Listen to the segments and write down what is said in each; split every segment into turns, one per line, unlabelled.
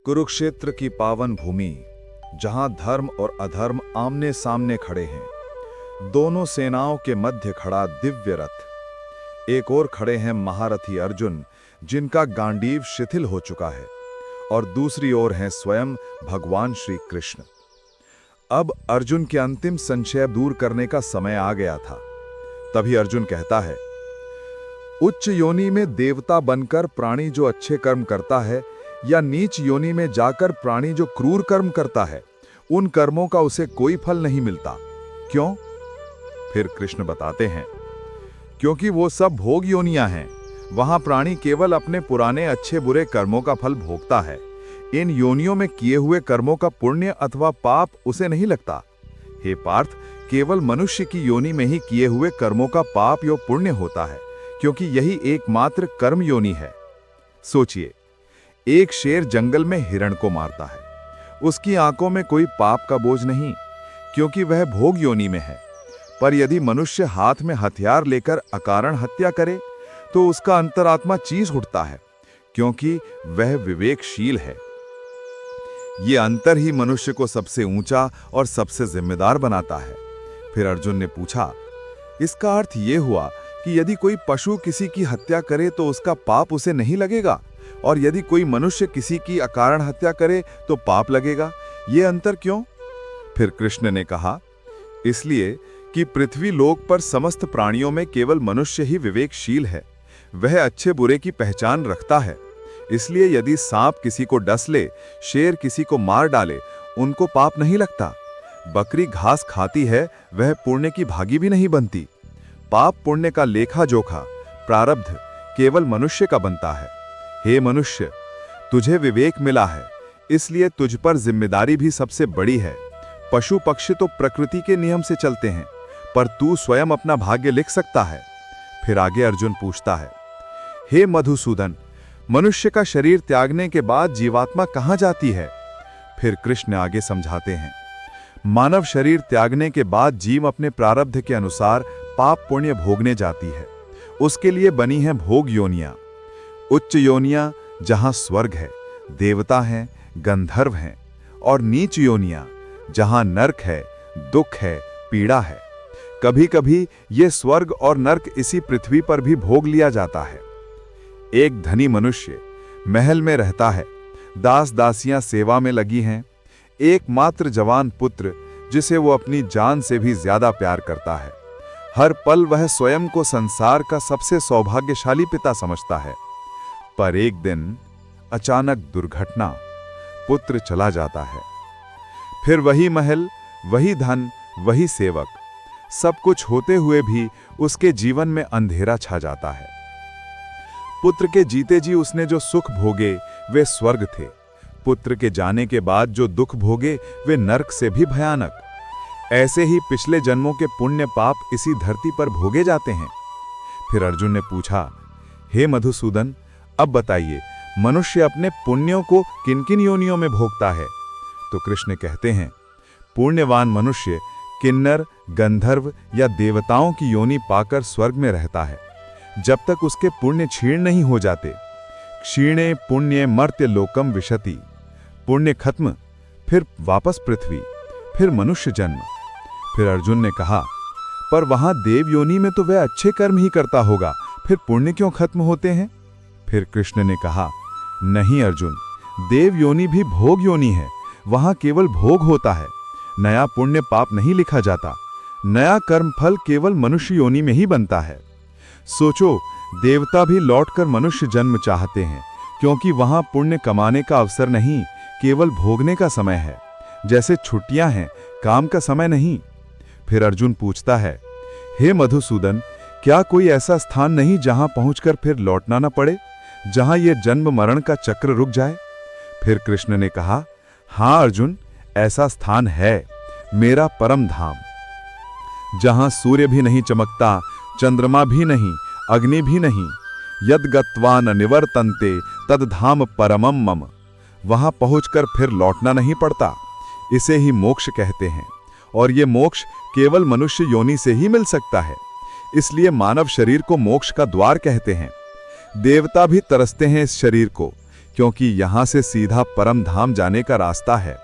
कुरुक्षेत्र की पावन भूमि, जहां धर्म और अधर्म आमने सामने खड़े हैं। दोनों सेनाओं के मध्य खड़ा दिव्य रथ। एक ओर खड़े हैं महारथी अर्जुन, जिनका गांडीव शिथिल हो चुका है, और दूसरी ओर हैं स्वयं भगवान श्री कृष्ण। अब अर्जुन के अंतिम संशय दूर करने का समय आ गया था। तभी अर्जुन कहता है, उच्च योनि में देवता बनकर प्राणी जो अच्छे कर्म करता है, या नीच योनि में जाकर प्राणी जो क्रूर कर्म करता है, उन कर्मों का उसे कोई फल नहीं मिलता। क्यों? फिर कृष्ण बताते हैं, क्योंकि वो सब भोग योनियां हैं। वहां प्राणी केवल अपने पुराने अच्छे बुरे कर्मों का फल भोगता है। इन योनियों में किए हुए कर्मों का पुण्य अथवा पाप उसे नहीं लगता। हे पार्थ, केवल मनुष्य की योनि में ही किए हुए कर्मों का पाप या पुण्य होता है, क्योंकि यही एकमात्र कर्म योनि है। सोचिए, एक शेर जंगल में हिरण को मारता है। उसकी आंखों में कोई पाप का बोझ नहीं, क्योंकि वह भोग योनि में है। पर यदि मनुष्य हाथ में हथियार लेकर अकारण हत्या करे, तो उसका अंतरात्मा चीस उठता है, क्योंकि वह विवेकशील है। ये अंतर ही मनुष्य को सबसे ऊंचा और सबसे जिम्मेदार बनाता है। फिर अर्जुन ने पूछा, इसका अर्थ यह हुआ कि यदि कोई पशु किसी की हत्या करे तो उसका पाप उसे नहीं लगेगा, और यदि कोई मनुष्य किसी की अकारण हत्या करे तो पाप लगेगा। ये अंतर क्यों? फिर कृष्ण ने कहा, इसलिए कि पृथ्वी लोक पर समस्त प्राणियों में केवल मनुष्य ही विवेकशील है। वह अच्छे बुरे की पहचान रखता है। इसलिए यदि सांप किसी को डस ले, शेर किसी को मार डाले, उनको पाप नहीं लगता। बकरी घास खाती है, वह पुण्य की भागी भी नहीं बनती। पाप पुण्य का लेखा जोखा, प्रारब्ध केवल मनुष्य का बनता है। हे मनुष्य, तुझे विवेक मिला है, इसलिए तुझ पर जिम्मेदारी भी सबसे बड़ी है। पशु पक्षी तो प्रकृति के नियम से चलते हैं, पर तू स्वयं अपना भाग्य लिख सकता है। फिर आगे अर्जुन पूछता है, हे मधुसूदन, मनुष्य का शरीर त्यागने के बाद जीवात्मा कहां जाती है? फिर कृष्ण आगे समझाते हैं, मानव शरीर त्यागने के बाद जीव अपने प्रारब्ध के अनुसार पाप पुण्य भोगने जाती है। उसके लिए बनी हैं भोग योनियां। उच्च योनियां जहां स्वर्ग है, देवता हैं, गंधर्व हैं, और नीच योनियां जहां नरक है, दुख है, पीड़ा है। कभी कभी ये स्वर्ग और नरक इसी पृथ्वी पर भी भोग लिया जाता है। एक धनी मनुष्य महल में रहता है, दास दासियां सेवा में लगी हैं। एकमात्र जवान पुत्र, जिसे वो अपनी जान से भी ज्यादा प्यार करता है। हर पल वह स्वयं को संसार का सबसे सौभाग्यशाली पिता समझता है। पर एक दिन अचानक दुर्घटना, पुत्र चला जाता है। फिर वही महल, वही धन, वही सेवक, सब कुछ होते हुए भी उसके जीवन में अंधेरा छा जाता है। पुत्र के जीते जी उसने जो सुख भोगे वे स्वर्ग थे। पुत्र के जाने के बाद जो दुख भोगे वे नरक से भी भयानक। ऐसे ही पिछले जन्मों के पुण्य पाप इसी धरती पर भोगे जाते हैं। फिर अर्जुन ने पूछा, हे मधुसूदन, अब बताइए, मनुष्य अपने पुण्यों को किन किन योनियों में भोगता है? तो कृष्ण कहते हैं, पुण्यवान मनुष्य किन्नर, गंधर्व या देवताओं की योनि पाकर स्वर्ग में रहता है, जब तक उसके पुण्य क्षीण नहीं हो जाते। क्षीणे पुण्य मर्त्य लोकम विशति। पुण्य खत्म, फिर वापस पृथ्वी, फिर मनुष्य जन्म। फिर अर्जुन ने कहा, पर वहां देव योनि में तो वह अच्छे कर्म ही करता होगा, फिर पुण्य क्यों खत्म होते हैं? फिर कृष्ण ने कहा, नहीं अर्जुन, देव योनि भी भोग योनि है। वहां केवल भोग होता है, नया पुण्य पाप नहीं लिखा जाता। नया कर्म फल केवल मनुष्य योनि में ही बनता है। सोचो, देवता भी लौटकर मनुष्य जन्म चाहते हैं, क्योंकि वहां पुण्य कमाने का अवसर नहीं, केवल भोगने का समय है। जैसे छुट्टियां हैं, काम का समय नहीं। फिर अर्जुन पूछता है, हे मधुसूदन, क्या कोई ऐसा स्थान नहीं जहां पहुंचकर फिर लौटना न पड़े, जहां यह जन्म मरण का चक्र रुक जाए? फिर कृष्ण ने कहा, हां अर्जुन, ऐसा स्थान है, मेरा परम धाम, जहां सूर्य भी नहीं चमकता, चंद्रमा भी नहीं, अग्नि भी नहीं। यद गत्वा न निवर्तन्ते तद धाम परमम मम। वहां पहुंचकर फिर लौटना नहीं पड़ता। इसे ही मोक्ष कहते हैं, और ये मोक्ष केवल मनुष्य योनि से ही मिल सकता है। इसलिए मानव शरीर को मोक्ष का द्वार कहते हैं। देवता भी तरसते हैं इस शरीर को, क्योंकि यहां से सीधा परम धाम जाने का रास्ता है।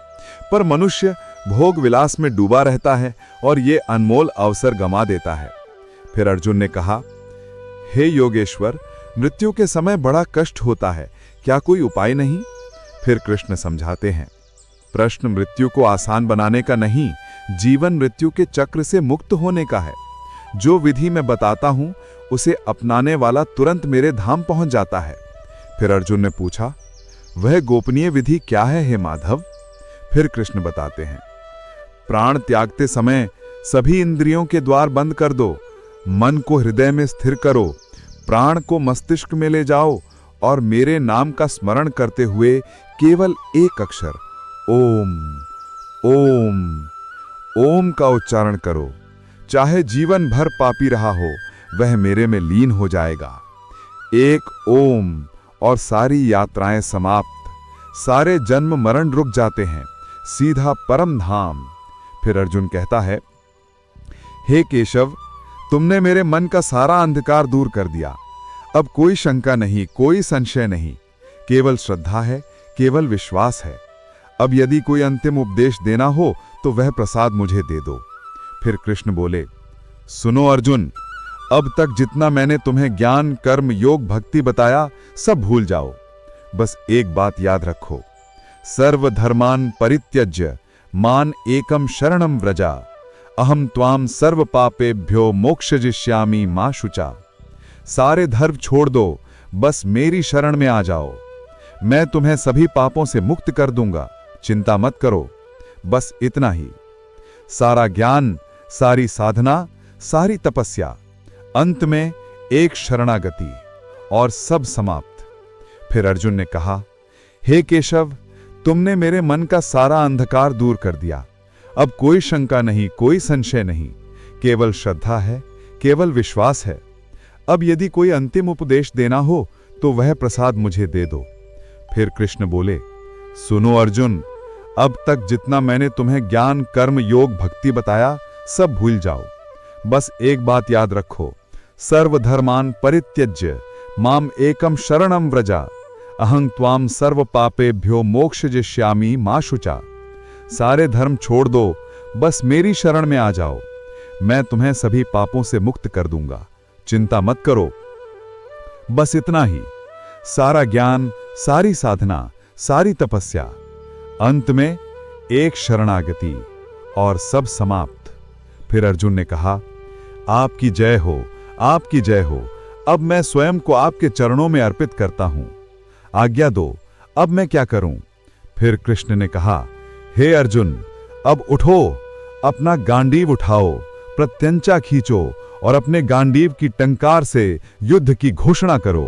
पर मनुष्य भोग विलास में डूबा रहता है और ये अनमोल अवसर गंवा देता है। फिर अर्जुन ने कहा, हे योगेश्वर, मृत्यु के समय बड़ा कष्ट होता है, क्या कोई उपाय नहीं? फिर कृष्ण समझाते हैं, प्रश्न मृत्यु को आसान बनाने का नहीं, जीवन मृत्यु के चक्र से मुक्त होने का है। जो विधि मैं बताता हूं उसे अपनाने वाला तुरंत मेरे धाम पहुंच जाता है। फिर अर्जुन ने पूछा, वह गोपनीय विधि क्या है हे माधव? फिर कृष्ण बताते हैं, प्राण त्यागते समय सभी इंद्रियों के द्वार बंद कर दो, मन को हृदय में स्थिर करो, प्राण को मस्तिष्क में ले जाओ और मेरे नाम का स्मरण करते हुए केवल एक अक्षर ओम ओम ओम का उच्चारण करो। चाहे जीवन भर पापी रहा हो, वह मेरे में लीन हो जाएगा। एक ओम और सारी यात्राएं समाप्त, सारे जन्म मरण रुक जाते हैं, सीधा परम धाम। फिर अर्जुन कहता है, हे केशव, तुमने मेरे मन का सारा अंधकार दूर कर दिया। अब कोई शंका नहीं, कोई संशय नहीं, केवल श्रद्धा है, केवल विश्वास है। अब यदि कोई अंतिम उपदेश देना हो तो वह प्रसाद मुझे दे दो। फिर कृष्ण बोले, सुनो अर्जुन, अब तक जितना मैंने तुम्हें ज्ञान, कर्म, योग, भक्ति बताया सब भूल जाओ। बस एक बात याद रखो, सर्वधर्मान् परित्यज्य मां एकम शरणं व्रजा, अहम त्वाम सर्व पापेभ्यो मोक्षयिष्यामि मा शुचा। सारे धर्म छोड़ दो, बस मेरी शरण में आ जाओ, मैं तुम्हें सभी पापों से मुक्त कर दूंगा, चिंता मत करो। बस इतना ही। सारा ज्ञान, सारी साधना, सारी तपस्या, अंत में एक शरणागति और सब समाप्त। फिर अर्जुन ने कहा, हे केशव, तुमने मेरे मन का सारा अंधकार दूर कर दिया। अब कोई शंका नहीं, कोई संशय नहीं, केवल श्रद्धा है, केवल विश्वास है। अब यदि कोई अंतिम उपदेश देना हो तो वह प्रसाद मुझे दे दो। फिर कृष्ण बोले, सुनो अर्जुन, अब तक जितना मैंने तुम्हें ज्ञान, कर्म, योग, भक्ति बताया सब भूल जाओ। बस एक बात याद रखो, सर्वधर्मान् परित्यज्य माम एकम शरणं व्रजा, अहं त्वाम सर्व पापेभ्यो मोक्षयिष्यामि मा शुचा। सारे धर्म छोड़ दो, बस मेरी शरण में आ जाओ, मैं तुम्हें सभी पापों से मुक्त कर दूंगा, चिंता मत करो। बस इतना ही। सारा ज्ञान, सारी साधना, सारी तपस्या, अंत में एक शरणागति और सब समाप्त। फिर अर्जुन ने कहा, आपकी जय हो, आपकी जय हो। अब मैं स्वयं को आपके चरणों में अर्पित करता हूं, आज्ञा दो, अब मैं क्या करूं? फिर कृष्ण ने कहा, हे अर्जुन, अब उठो, अपना गांडीव उठाओ, प्रत्यंचा खींचो और अपने गांडीव की टंकार से युद्ध की घोषणा करो।